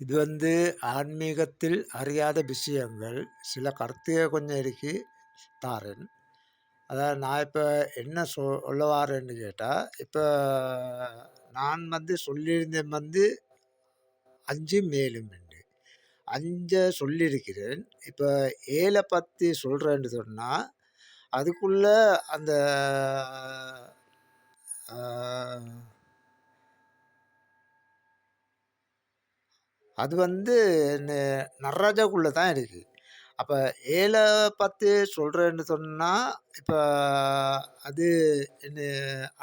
இது ஆன்மீகத்தில் அறியாத விஷயங்கள். சில கருத்துக கொஞ்சம் இருக்கு தாரேன். அதாவது நான் இப்ப என்ன சொல்ல வாரேன்னு கேட்டா, இப்ப நான் சொல்லியிருந்தேன் 5 மேலும் என்று. 5 சொல்லியிருக்கிறேன். இப்ப 7 பத்தி சொல்றேன்னு சொன்னா, அதுக்குள்ள அந்த அ அது நெ நடராஜாக்குள்ள தான் இருக்கு. அப்ப 7 பத்தி சொல்றேன்னு சொன்னா, இப்ப அது என்ன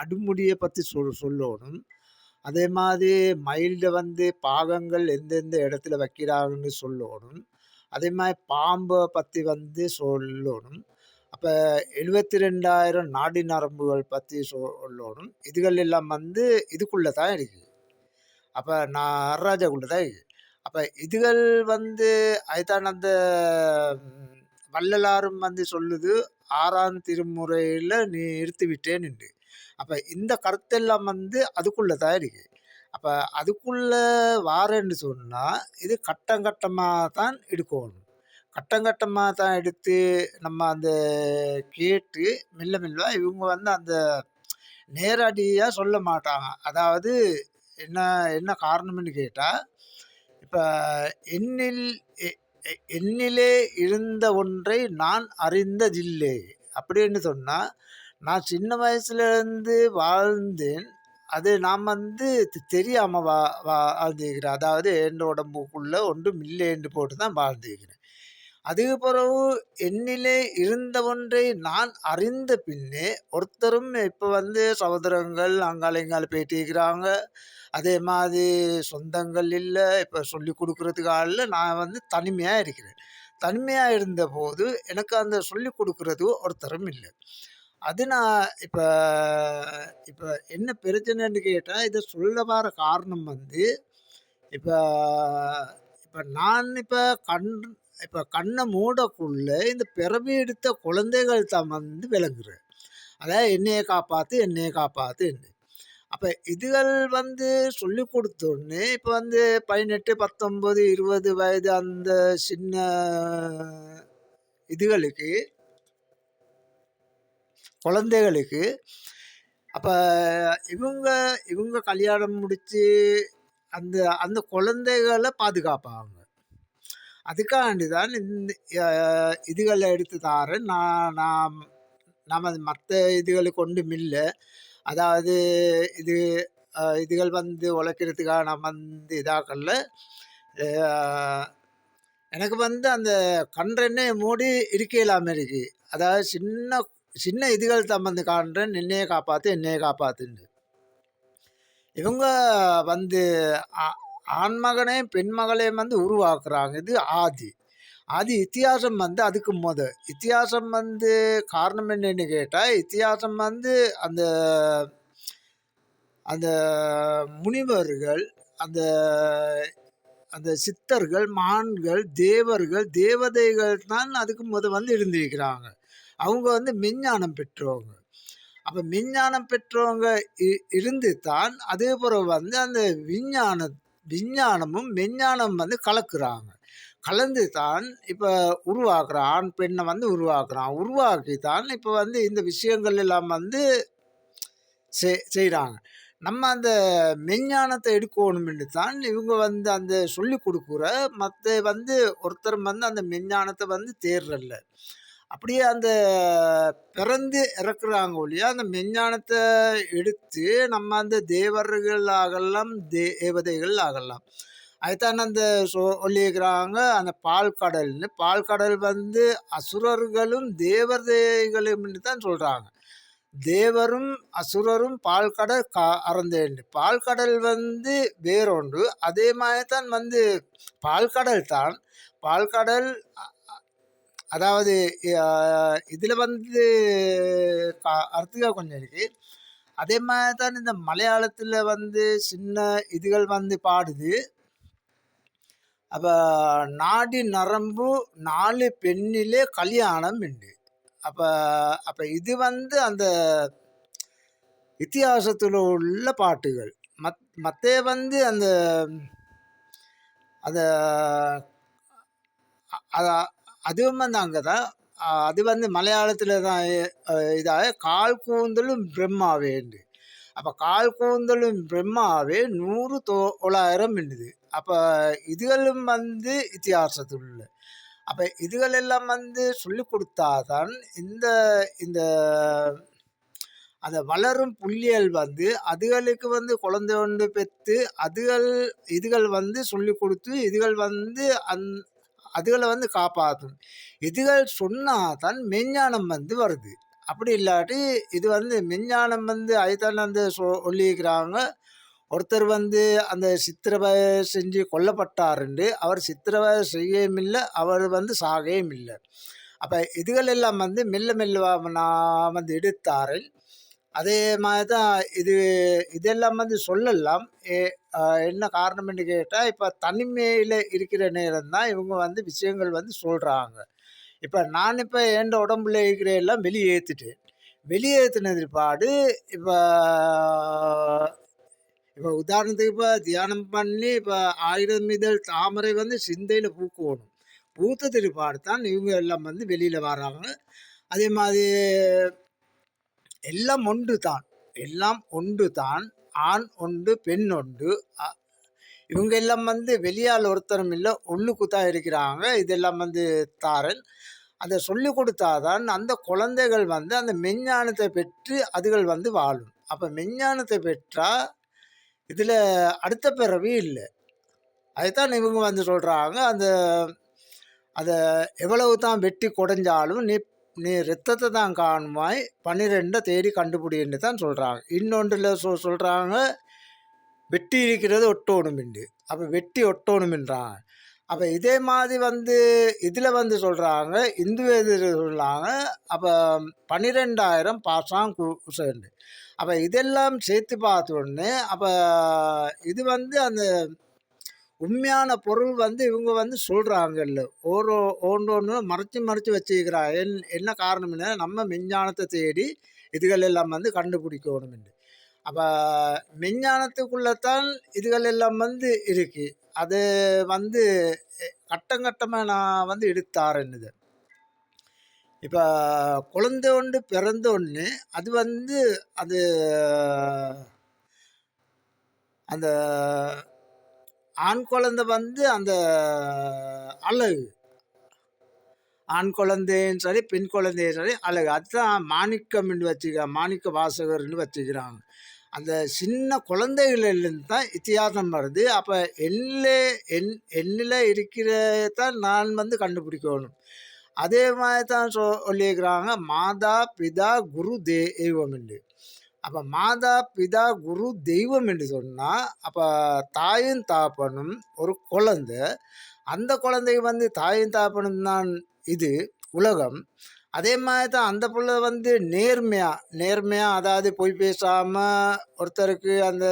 அடுமுடிய பத்தி சொல்லோணும். அதே மாதிரி மயில்ல பாகங்கள் எந்தெந்த இடத்துல வைக்கிறாங்கன்னு சொல்லோணும். அதே மாரி பாம்ப பத்தி சொல்லோணும். அப்ப 72,000 நாடி நரம்புகள் பத்தி சொல்லோணும். இதுகள் எல்லாம் இதுக்குள்ள தான் இருக்கு. அப்ப நடராஜாக்குள்ள தான் இருக்கு. அப்ப இதுகள் அதுதான் அந்த வள்ளலாரும் சொல்லுது, 6ஆம் திருமுறையில நீ நிறுத்திவிட்டேன் என்று. அப்ப இந்த கருத்தெல்லாம் அதுக்குள்ள தான் இருக்கு. அப்ப அதுக்குள்ள வாரேன்னு சொன்னா, இது கட்டம் கட்டமா தான் எடுக்கோணும். கட்டம் கட்டமா தான் எடுத்து நம்ம கேட்டு மெல்ல மெல்ல இவங்க அந்த நேரடியா சொல்ல மாட்டாங்க. அதாவது என்ன என்ன காரணம்னு கேட்டா, இப்ப எண்ணில் எ எ எண்ணிலே இருந்த ஒன்றை நான் அறிந்ததில்லை அப்படின்னு சொன்னா, நான் சின்ன வயசுலேருந்து வாழ்ந்தேன். அது நான் தெரியாம வாழ்ந்திருக்கிறேன். அதாவது என் உடம்புக்குள்ள ஒன்றும் இல்லைன்னு போட்டு தான் வாழ்ந்திருக்கிறேன். அதுக்கு பிறகு என்னிலே இருந்த ஒன்றை நான் அறிந்த பின்னே ஒருத்தரும் இப்ப சகோதரங்கள் அங்காள இங்கால போயிட்டிருக்கிறாங்க. அதே மாதிரி சொந்தங்கள் இல்ல. இப்ப சொல்லிக் குடுக்குறதுக்கு ஆள் இல்ல. நான் தனிமையா இருக்கிறேன். தனிமையா இருந்தபோது எனக்கு அந்த சொல்லிக் குடுக்குறது ஒருத்தரும் இல்ல. அது நான் இப்ப இப்ப என்ன பிரச்சனைன்னு கேட்டா, இத சொல்ல வர காரணம் இப்ப இப்ப நான் இப்ப கண்ண மூடக்குள்ள இந்த பிறவி எடுத்த குழந்தைகள் தான் விளங்குறேன். அதாவது என்னைய காப்பாத்து, என்னைய காப்பாத்துன்னு. அப்ப இதுகள் சொல்லிக் குடுத்தோனே, இப்ப 18, 19, 20 வயது அந்த சின்ன இதுகளுக்கு குழந்தைகளுக்கு அப்ப இவுங்க இவுங்க கல்யாணம் முடிச்சு அந்த அந்த குழந்தைகள பாதுகாப்பாங்க. அதுக்காண்டி தான் அ இதுகள எடுத்து தாரேன். நான் நாம மத்த இதுகளுக்கு ஒன்றுமில்ல. அதாவது இது இதுகள் உழைக்கிறதுக்காக நான் இதாக்கல்ல. அ எனக்கு அந்த கண்ரெண்ணைய மூடி இருக்கையிலாம இருக்கு. அதாவது சின்ன சின்ன இதுகள் தான் காண்றேன். என்னைய காப்பாத்து, என்னைய காப்பாத்துன்னு. இவங்க வந்து ஆ ஆண் மகனையும், பெண் மகளையும் உருவாக்குறாங்க. இது ஆதி. ஆதி இத்தியாசம் அதுக்கு இத்தியாசம் காரணம் என்னன்னு கேட்டா, இத்தியாசம் அந்த அந்த முனிவர்கள், அந்த அந்த சித்தர்கள், மான்கள், தேவர்கள், தேவதைகள் தான் அதுக்கு இருந்திருக்கிறாங்க. அவங்க மெஞ்ஞானம் பெற்றவங்க. அப்ப மெஞ்ஞானம் பெற்றவங்க இருந்து தான் அதே பிறகு அந்த விஞ்ஞானமும் மெஞ்ஞானம் கலக்குறாங்க. கலந்து தான் இப்ப உருவாக்குறான். ஆண் பெண்ணை உருவாக்குறான். உருவாக்கி தான் இப்ப இந்த விஷயங்கள் எல்லாம் செய்றாங்க. நம்ம அந்த மெஞ்ஞானத்தை எடுக்கணும்னு தான் இவங்க அந்த சொல்லிக் குடுக்குற மத்த ஒருத்தர் அந்த மெஞ்ஞானத்தை தேர்றல்ல. அப்படியே அந்த பிறந்து இறக்குறாங்க ஒழிய, அந்த மெஞ்ஞானத்த எடுத்து நம்ம அந்த தேவர்கள் ஆகலாம், தேவதைகள் ஆகலாம். அதுதான் அந்த சொல்லியிருக்கிறாங்க, அந்த பால்கடல்னு. பால்கடல் அசுரர்களும் தேவதைகளும்னு தான் சொல்றாங்க. தேவரும் அசுரரும் பால்கடல் அறந்தேன்னு. பால்கடல் வேறொன்று. அதே மாதிரி தான் பால்கடல் தான். பால்கடல் அதாவது இதில் அர்த்தம் கொஞ்சம் இருக்கு. அதே மாதிரி தான் இந்த மலையாளத்தில் சின்ன இதுகள் பாடுது. அப்ப நாடி நரம்பு 4 பெண்ணிலே கல்யாணம் உண்டு. அப்ப அப்ப இது அந்த இத்தியாசத்தில் உள்ள பாட்டுகள். மத்த அந்த அந்த அ அதுவும் வந்து அங்க தான். அது வந்து மலையாளத்தில தான் இதாக "கால் கூந்தலும் பிரம்மாவேண்டு." அப்ப "கால் கூந்தலும் பிரம்மாவே 100 தொள்ளாயிரம்" மின்னுது. அப்ப இதுகளும் வந்து இதிகாசத்துள்ள. அப்ப இதுகள் எல்லாம் வந்து சொல்லிக் குடுத்தா தான் இந்த இந்த அந்த வளரும் புள்ளிகள் வந்து அதுகளுக்கு வந்து குழந்தை ஒன்று பெத்து இதுகள் வந்து சொல்லிக் குடுத்து இதுகள் வந்து அதுகளை வந்து காப்பாற்றும். இதுகள் சொன்னா தான் மெஞ்ஞானம் வந்து வருது. அப்படி இல்லாட்டி இது வந்து மெஞ்ஞானம் வந்து அதுதான் வந்து சொல்லியிருக்கிறாங்க. ஒருத்தர் வந்து அந்த சித்திரவதை செஞ்சு கொல்லப்பட்டாருண்டு. அவர் சித்திரவதை செய்யவும் இல்ல, அவர் வந்து சாகவும் இல்ல. அப்ப இதுகள் எல்லாம் வந்து மெல்ல மெல்ல நான் வந்து எடுத்தாரேன். அதே மாதிரி தான் இதெல்லாம் வந்து சொல்லலாம். எ அ என்ன காரணம்னு கேட்டா, இப்ப தனிமையில இருக்கிற நேரம் தான் இவங்க வந்து விஷயங்கள் வந்து சொல்றாங்க. இப்ப என்ட உடம்புல இருக்கிற எல்லாம் வெளியேத்திட்டேன். வெளியேத்தினது பாடு இப்ப இப்ப உதாரணத்துக்கு தியானம் பண்ணி 1000 இதழ் தாமரை வந்து சிந்தையில பூக்கோணும். பூத்ததுக்கு பாடு தான் இவங்க எல்லாம் வந்து வெளியில வராங்க. அதே மாதிரி எல்லாம் ஒன்று தான். எல்லாம் ஒன்று தான். ஆண் ஒன்று, பெண் ஒன்று. அ இவங்க எல்லாம் வந்து வெளியாள் ஒருத்தரும் இல்ல. உள்ளுக்கு தான் இருக்கிறாங்க. இதெல்லாம் வந்து தாரன். அத சொல்லிக் குடுத்தா தான் அந்த குழந்தைகள் வந்து அந்த மெஞ்ஞானத்தை பெற்று அதுகள் வந்து வாழும். அப்ப மெஞ்ஞானத்தை பெற்றா, இதுல அடுத்த பிறவி இல்ல. அதுதான் இவங்க வந்து சொல்றாங்க. அத எவ்வளவு தான் வெட்டி கொடைஞ்சாலும் நீ நீ ரத்தத்தை தான் காணுமாய் 12 தேடி கண்டுபிடின்னு தான் சொல்றாங்க. இன்னொன்றுல சொல்றாங்க வெட்டி இருக்கிறது ஒட்டோணுமெண்டு. அப்ப வெட்டி ஒட்டோணுமென்றாங்க. அப்ப இதே மாதிரி வந்து இதுல வந்து சொல்றாங்க, இந்து வேதத்துல சொல்றாங்க, அப்ப 12,000 பாசாங் குசேண்டு. அப்ப இதெல்லாம் சேர்த்து பார்த்த உடனே, அப்ப இது வந்து அந்த உண்மையான பொருள் வந்து இவங்க வந்து சொல்றாங்கல்ல. ஒண்ணொண்ணு மறைச்சு மறைச்சு வச்சுக்கிறாங்க. என்ன காரணம்னா, நம்ம மெஞ்ஞானத்தை தேடி இதுகள் எல்லாம் வந்து கண்டுபிடிக்கணுமெண்டு. அப்ப மெஞ்ஞானத்துக்குள்ளத்தான் இதுகள் எல்லாம் வந்து இருக்கு. அது வந்து கட்டம் கட்டமா நான் வந்து எடுத்தாரேன்னுது. இப்ப குழந்தை ஒன்று பிறந்த உடனே அது வந்து அது அந்த ஆண் குழந்தை வந்து அந்த அழகு. ஆண் குழந்தையும் சரி, பெண் குழந்தையும் சரி அழகு. அதுதான் மாணிக்கம்னு வச்சுக்கிறாங்க. மாணிக்க வாசகர்ன்னு வச்சுக்கிறாங்க. அந்த சின்ன குழந்தைகளிலிருந்து தான் வித்தியாசம் வருது. அப்ப என்னில இருக்கிறதான் நான் வந்து கண்டுபிடிக்கணும். அதே மாதிரி தான் சொல்லியிருக்கிறாங்க மாதா, பிதா, குரு, தெய்வம் என்று. அப்ப மாதா, பிதா, குரு, தெய்வம் என்று சொன்னா, அப்ப தாயும் தகப்பனும் ஒரு குழந்தை. அந்த குழந்தைக்கு வந்து தாயும் தகப்பனும் தான் இது உலகம். அதே மாதிரி தான் அந்த புள்ள வந்து நேர்மையா அதாவது பொய் பேசாம, ஒருத்தருக்கு அந்த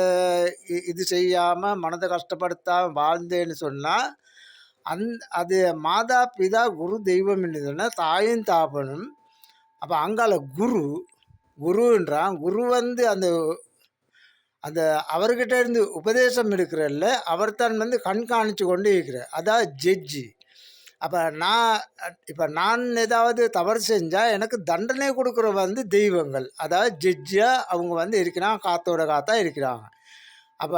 இது செய்யாம, மனத கஷ்டப்படுத்தாம வாழ்ந்தேன்னு சொன்னா, அது மாதா, பிதா, குரு, தெய்வம்ன்னு சொன்னா தாயும் தகப்பனும். அப்ப அங்கால குருன்றான். குரு வந்து அந்த அந்த அவர்கிட்ட இருந்து உபதேசம் எடுக்கிறல்ல, அவர்தான் வந்து கண்காணிச்சு கொண்டு இருக்கிறார். அதான் ஜட்ஜி. அப்ப நான் ஏதாவது தவறு செஞ்சா எனக்கு தண்டனை கொடுக்குற வந்து தெய்வங்கள். அதாவது ஜட்ஜியா அவங்க வந்து இருக்கிறாங்க. காத்தோட காத்தா இருக்கிறாங்க. அப்ப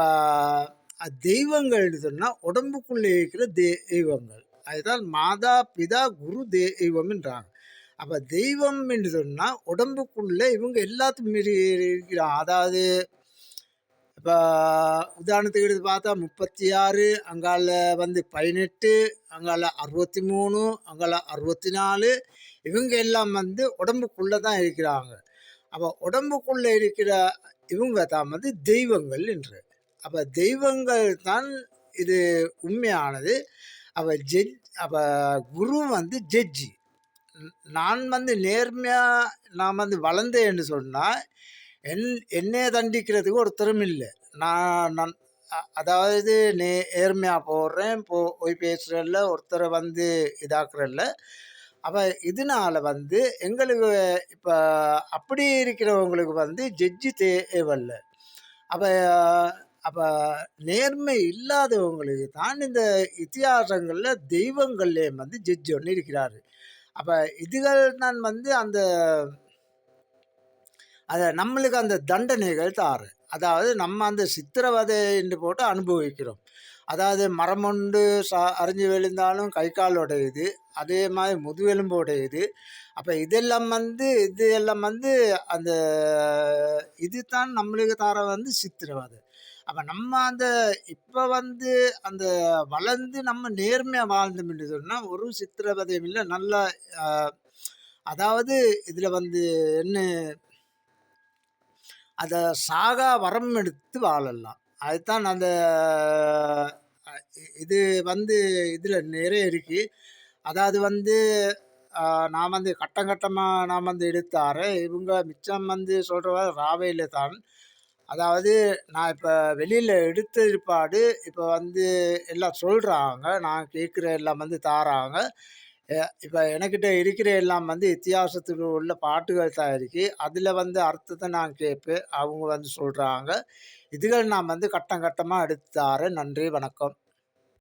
தெய்வங்கள்னு சொன்னா உடம்புக்குள்ளே இருக்கிற தெய்வங்கள். அதுதான் மாதா, பிதா, குரு, தெய்வம்ன்றாங்க. அப்ப தெய்வம் என்று சொன்னா உடம்புக்குள்ள இவங்க எல்லாத்துக்கும் மீறி இருக்கிறாங்க. அதாவது இப்போ உதாரணத்துக்கு எடுத்து பார்த்தா 36, அங்கால வந்து 18, அங்கால 63, அங்கால 64, இவங்க எல்லாம் வந்து உடம்புக்குள்ளே தான் இருக்கிறாங்க. அப்போ உடம்புக்குள்ளே இருக்கிற இவங்க தான் வந்து தெய்வங்கள் என்று. அப்போ தெய்வங்கள் தான் இது உண்மையானது. அப்போ அப்போ குரு வந்து ஜட்ஜி. நான் வந்து நான் வந்து வளர்ந்தேன்னு சொன்னால் என்னைய தண்டிக்கிறதுக்கு ஒருத்தரும் இல்லை. நான் அதாவது நேர்மையாக போடுறேன், போய் பேசுகிறல்ல, ஒருத்தரை வந்து இதாக்குறல்ல. அப்போ இதனால வந்து எங்களுக்கு இப்போ அப்படி இருக்கிறவங்களுக்கு வந்து ஜட்ஜி தேவையில்ல. அப்போ அப்ப நேர்மை இல்லாதவங்களுக்கு தான் இந்த இதிகாசங்கள்ல தெய்வங்கள்லேயும் வந்து ஜட்ஜ் பண்ணி இருக்கிறாரு. அப்ப இதுகள் நான் வந்து அந்த நம்மளுக்கு அந்த தண்டனைகள் தாரு. அதாவது நம்ம அந்த சித்திரவதை என்று போட்டு அனுபவிக்கிறோம். அதாவது மரமொண்டு அரிஞ்சு விழுந்தாலும் கை கால் உடையுது. அதே மாரி முதுகெலும்பு உடையுது. அப்ப இது எல்லாம் வந்து அந்த இதுதான் நம்மளுக்கு தார வந்து சித்திரவதை. அப்ப நம்ம அந்த இப்ப வந்து அந்த வளர்ந்து நம்ம நேர்மையா வாழ்ந்தோம் என்று சொன்னா, ஒரு சித்திரவதையும் இல்ல. நல்லா அ அதாவது இதுல வந்து என்ன அத சாகா வரம் எடுத்து வாழலாம். அதுதான் அந்த அ இது வந்து இதுல நிறைய இருக்கு. அதாவது வந்து அ நான் வந்து கட்டம் கட்டமா நான் வந்து எடுத்தாரேன். இவங்க மிச்சம் வந்து சொல்றவ ராவையில தான். அதாவது நான் இப்ப வெளியில எடுத்த பிற்பாடு, இப்ப வந்து எல்லாம் சொல்றாங்க. நான் கேட்கிற எல்லாம் வந்து தாராங்க. இப்ப எனக்கிட்ட இருக்கிற எல்லாம் வந்து இத்தியாசத்துல உள்ள பாட்டுகள் தான் இருக்கு. அதுல வந்து அர்த்தத்த நான் கேட்பேன். அவங்க வந்து சொல்றாங்க. இதுகள் நான் வந்து கட்டம் கட்டமா எடுத்து தாரேன். நன்றி, வணக்கம்.